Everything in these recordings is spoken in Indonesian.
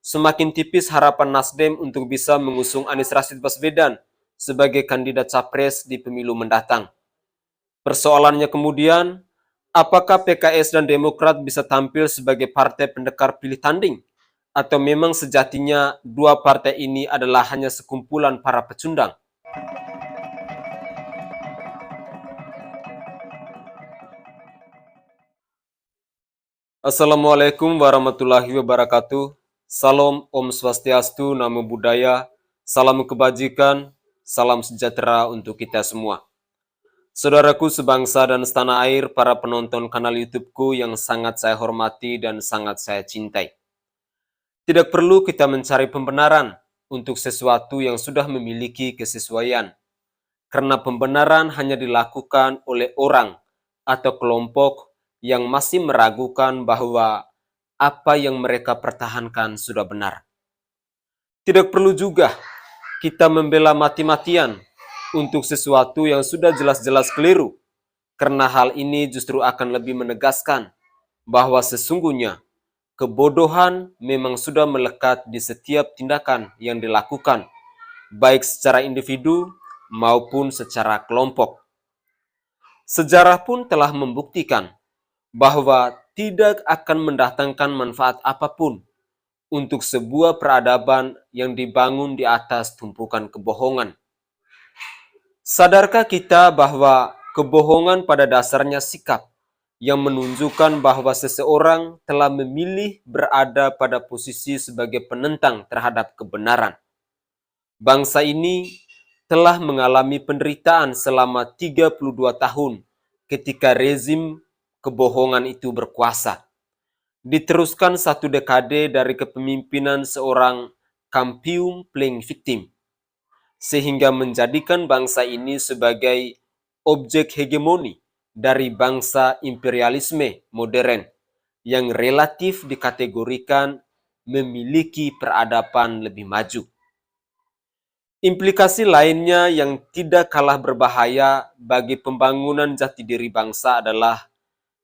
semakin tipis harapan Nasdem untuk bisa mengusung Anies Rashid Baswedan sebagai kandidat capres di pemilu mendatang. Persoalannya kemudian, apakah PKS dan Demokrat bisa tampil sebagai partai pendekar pilih tanding? Atau memang sejatinya dua partai ini adalah hanya sekumpulan para pecundang? Assalamualaikum warahmatullahi wabarakatuh. Salam Om Swastiastu, Namo Buddhaya, salam kebajikan, salam sejahtera untuk kita semua. Saudaraku sebangsa dan setanah air, para penonton kanal YouTube-ku yang sangat saya hormati dan sangat saya cintai. Tidak perlu kita mencari pembenaran untuk sesuatu yang sudah memiliki kesesuaian, karena pembenaran hanya dilakukan oleh orang atau kelompok yang masih meragukan bahwa apa yang mereka pertahankan sudah benar. Tidak perlu juga kita membela mati-matian untuk sesuatu yang sudah jelas-jelas keliru, karena hal ini justru akan lebih menegaskan bahwa sesungguhnya kebodohan memang sudah melekat di setiap tindakan yang dilakukan, baik secara individu maupun secara kelompok. Sejarah pun telah membuktikan bahwa tidak akan mendatangkan manfaat apapun untuk sebuah peradaban yang dibangun di atas tumpukan kebohongan. Sadarkah kita bahwa kebohongan pada dasarnya sikap yang menunjukkan bahwa seseorang telah memilih berada pada posisi sebagai penentang terhadap kebenaran? Bangsa ini telah mengalami penderitaan selama 32 tahun ketika rezim kebohongan itu berkuasa. Diteruskan satu dekade dari kepemimpinan seorang kampium playing victim, sehingga menjadikan bangsa ini sebagai objek hegemoni dari bangsa imperialisme modern yang relatif dikategorikan memiliki peradaban lebih maju. Implikasi lainnya yang tidak kalah berbahaya bagi pembangunan jati diri bangsa adalah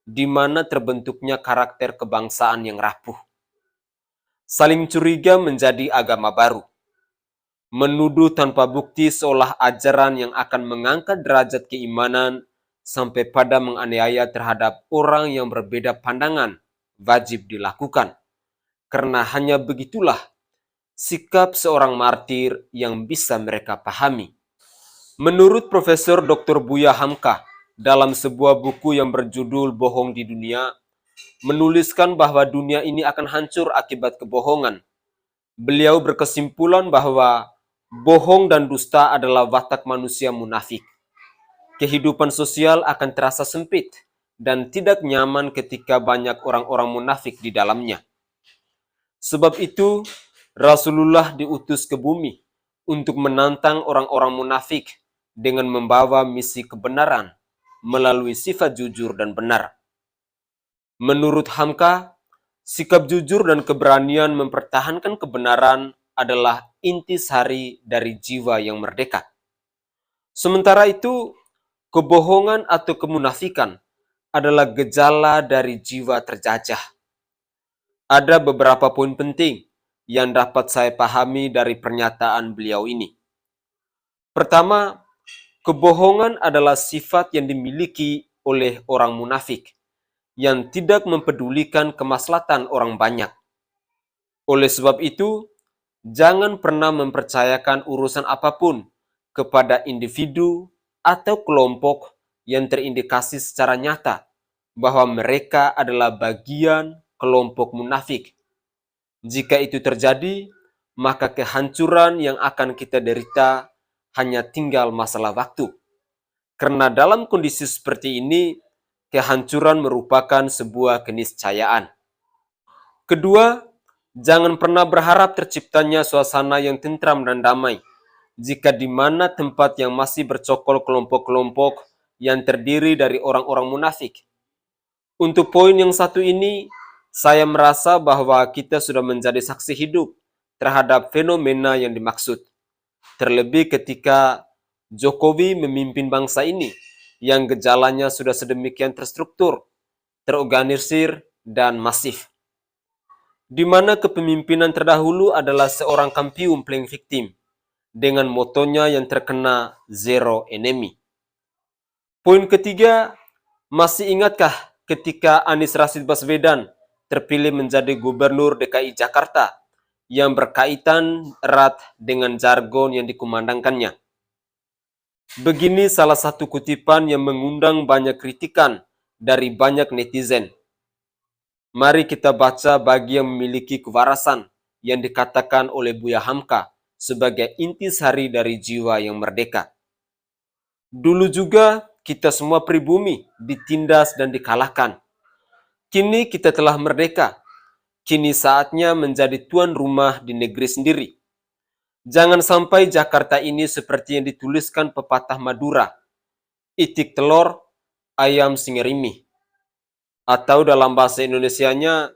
di mana terbentuknya karakter kebangsaan yang rapuh. Saling curiga menjadi agama baru. Menuduh tanpa bukti seolah ajaran yang akan mengangkat derajat keimanan sampai pada menganiaya terhadap orang yang berbeda pandangan wajib dilakukan. Karena hanya begitulah sikap seorang martir yang bisa mereka pahami. Menurut Profesor Dr. Buya Hamka, dalam sebuah buku yang berjudul Bohong di Dunia, menuliskan bahwa dunia ini akan hancur akibat kebohongan. Beliau berkesimpulan bahwa bohong dan dusta adalah watak manusia munafik. Kehidupan sosial akan terasa sempit dan tidak nyaman ketika banyak orang-orang munafik di dalamnya. Sebab itu, Rasulullah diutus ke bumi untuk menantang orang-orang munafik dengan membawa misi kebenaran melalui sifat jujur dan benar. Menurut Hamka, sikap jujur dan keberanian mempertahankan kebenaran adalah intisari dari jiwa yang merdeka. Sementara itu, kebohongan atau kemunafikan adalah gejala dari jiwa terjajah. Ada beberapa poin penting yang dapat saya pahami dari pernyataan beliau ini. Pertama, kebohongan adalah sifat yang dimiliki oleh orang munafik yang tidak mempedulikan kemaslahatan orang banyak. Oleh sebab itu, jangan pernah mempercayakan urusan apapun kepada individu atau kelompok yang terindikasi secara nyata bahwa mereka adalah bagian kelompok munafik. Jika itu terjadi, maka kehancuran yang akan kita derita hanya tinggal masalah waktu. Karena dalam kondisi seperti ini, kehancuran merupakan sebuah keniscayaan. Kedua, jangan pernah berharap terciptanya suasana yang tentram dan damai jika di mana tempat yang masih bercokol kelompok-kelompok yang terdiri dari orang-orang munafik. Untuk poin yang satu ini, saya merasa bahwa kita sudah menjadi saksi hidup terhadap fenomena yang dimaksud. Terlebih ketika Jokowi memimpin bangsa ini yang gejalanya sudah sedemikian terstruktur, terorganisir, dan masif. di mana kepemimpinan terdahulu adalah seorang kampiun playing victim dengan motonya yang terkena zero enemy. Poin ketiga, masih ingatkah ketika Anies Rashid Baswedan terpilih menjadi Gubernur DKI Jakarta yang berkaitan erat dengan jargon yang dikumandangkannya? Begini salah satu kutipan yang mengundang banyak kritikan dari banyak netizen. Mari kita baca bagi yang memiliki kewarasan yang dikatakan oleh Buya Hamka sebagai intisari dari jiwa yang merdeka. Dulu juga kita semua pribumi ditindas dan dikalahkan. Kini kita telah merdeka. Kini saatnya menjadi tuan rumah di negeri sendiri. Jangan sampai Jakarta ini seperti yang dituliskan pepatah Madura. Itik telur, ayam singerimi. Atau dalam bahasa Indonesianya,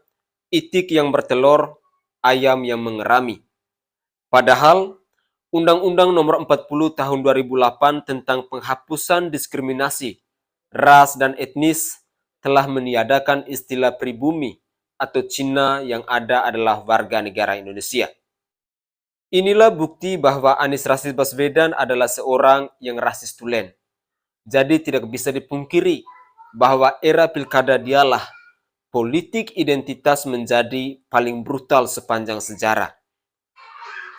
itik yang bertelur, ayam yang mengerami. Padahal, Undang-Undang Nomor 40 Tahun 2008 tentang penghapusan diskriminasi ras dan etnis telah meniadakan istilah pribumi atau Cina yang ada adalah warga negara Indonesia. Inilah bukti bahwa Anies Rashid Baswedan adalah seorang yang rasis tulen. Jadi tidak bisa dipungkiri bahwa era pilkada dialah politik identitas menjadi paling brutal sepanjang sejarah.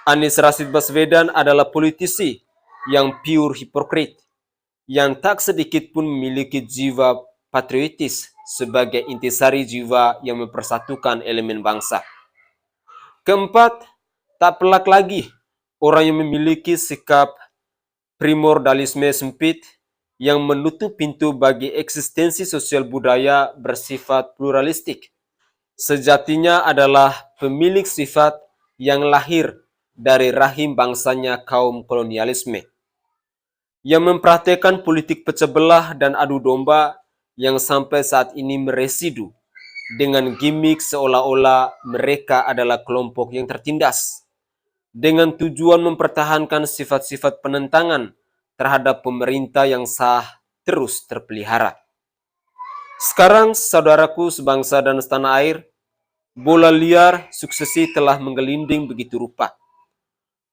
Anies Rashid Baswedan adalah politisi yang pure hipokrit, yang tak sedikit pun memiliki jiwa patriotis sebagai intisari jiwa yang mempersatukan elemen bangsa. Keempat, tak pelak lagi orang yang memiliki sikap primordialisme sempit yang menutup pintu bagi eksistensi sosial budaya bersifat pluralistik. Sejatinya adalah pemilik sifat yang lahir dari rahim bangsanya kaum kolonialisme, yang mempraktekkan politik pecah belah dan adu domba yang sampai saat ini meresidu dengan gimmick seolah-olah mereka adalah kelompok yang tertindas, dengan tujuan mempertahankan sifat-sifat penentangan terhadap pemerintah yang sah terus terpelihara. Sekarang, saudaraku sebangsa dan setanah air, bola liar suksesi telah menggelinding begitu rupa,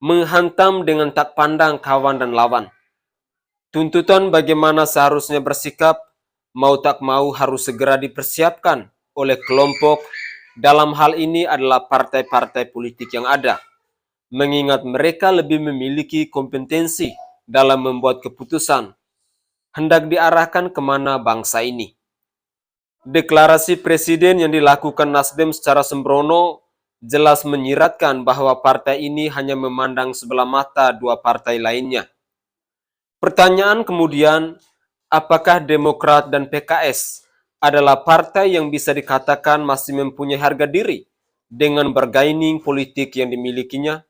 menghantam dengan tak pandang kawan dan lawan. Tuntutan bagaimana seharusnya bersikap, mau tak mau harus segera dipersiapkan oleh kelompok, dalam hal ini adalah partai-partai politik yang ada, mengingat mereka lebih memiliki kompetensi dalam membuat keputusan, hendak diarahkan kemana bangsa ini. Deklarasi Presiden yang dilakukan Nasdem secara sembrono jelas menyiratkan bahwa partai ini hanya memandang sebelah mata dua partai lainnya. Pertanyaan kemudian, apakah Demokrat dan PKS adalah partai yang bisa dikatakan masih mempunyai harga diri dengan bargaining politik yang dimilikinya?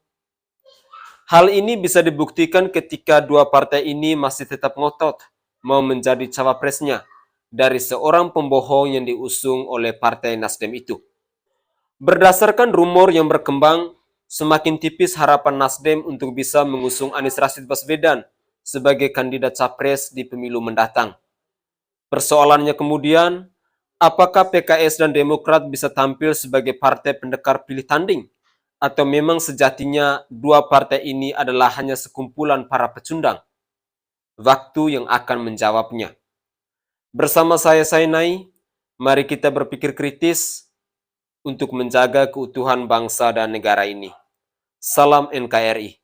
Hal ini bisa dibuktikan ketika dua partai ini masih tetap ngotot mau menjadi cawapresnya dari seorang pembohong yang diusung oleh Partai Nasdem itu. Berdasarkan rumor yang berkembang, semakin tipis harapan Nasdem untuk bisa mengusung Anies Rashid Baswedan sebagai kandidat capres di pemilu mendatang. Persoalannya kemudian, apakah PKS dan Demokrat bisa tampil sebagai partai pendekar pilih tanding? Atau memang sejatinya dua partai ini adalah hanya sekumpulan para pecundang? Waktu yang akan menjawabnya. Bersama saya Sainai, mari kita berpikir kritis untuk menjaga keutuhan bangsa dan negara ini. Salam NKRI.